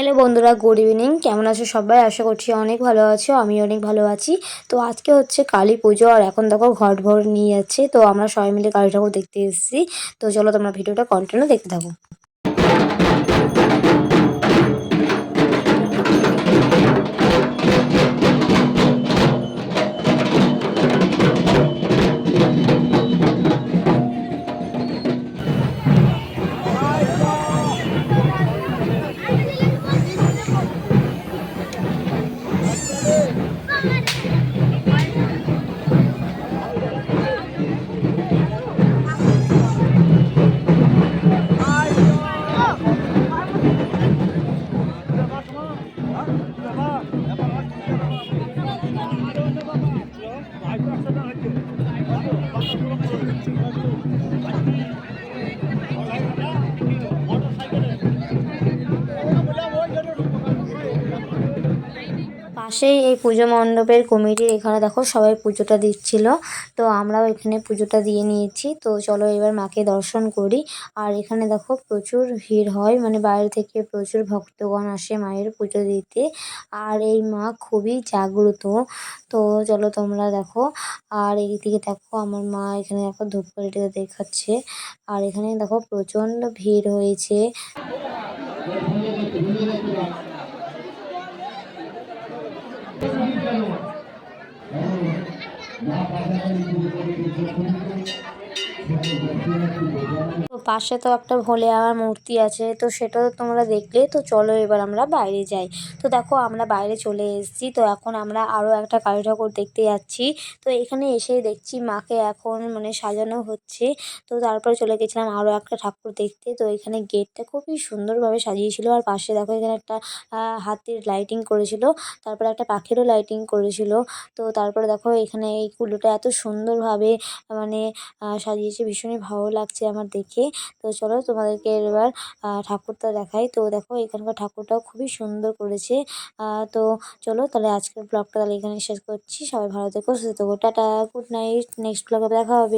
Hello বন্ধুরা, good evening. কেমন আছো সবাই? আশা করছি অনেক ভালো আছো। আমি অনেক ভালো আছি। তো আজকে হচ্ছে কালী পুজো, আর এখন দেখো ঘট ভর নিয়ে যাচ্ছে। তো আমরা সবাই মিলে কালী ঠাকুর দেখতে এসেছি। তো চলো তোমরা ভিডিওটা কন্টিনিউ দেখতে থাকো। পাশেই এই পুজো মণ্ডপের কমিটির এখানে দেখো সবাই পুজোটা দিচ্ছিল। তো আমরাও এখানে পুজোটা দিয়ে নিয়েছি। তো চলো এবার মাকে দর্শন করি। আর এখানে দেখো প্রচুর ভিড় হয়, মানে বাইরে থেকে প্রচুর ভক্তগণ আসে মায়ের পুজো দিতে। আর এই মা খুবই জাগ্রত। তো চলো তোমরা দেখো। আর এইদিকে দেখো আমার মা এখানে দেখো ধূপকাঠিটা দেখাচ্ছে। আর এখানে দেখো প্রচণ্ড ভিড় হয়েছে। তো পাশে তো একটা ভোলে বাবার মূর্তি আছে, তো সেটাও তোমরা দেখলে। তো চলো এবার আমরা বাইরে যাই। তো দেখো আমরা বাইরে চলে এসেছি। তো এখন আমরা আরও একটা কালী ঠাকুর দেখতে যাচ্ছি। তো এখানে এসেই দেখছি মাকে এখন মানে সাজানো হচ্ছে। তো তারপরে চলে গেছিলাম আরও একটা ঠাকুর দেখতে। তো এখানে গেটটা খুবই সুন্দরভাবে সাজিয়েছিল। আর পাশে দেখো এখানে একটা হাতির লাইটিং করেছিল, তারপরে একটা পাখিরও লাইটিং করেছিল। তো তারপরে দেখো এখানে এই কুলোটা এত সুন্দরভাবে মানে সাজিয়েছে, ভীষণই ভালো লাগছে আমার দেখে। তো চলো তোমাদেরকে এবার ঠাকুরটা দেখাই। তো দেখো এখানকার ঠাকুরটাও খুবই সুন্দর করেছে। তো চলো তাহলে আজকের ব্লগটা তাহলে এখানে শেষ করছি। সবাই ভালো থেকো, সুস্থ থেকো, টাটা, গুড নাইট। নেক্সট ব্লগে দেখা হবে।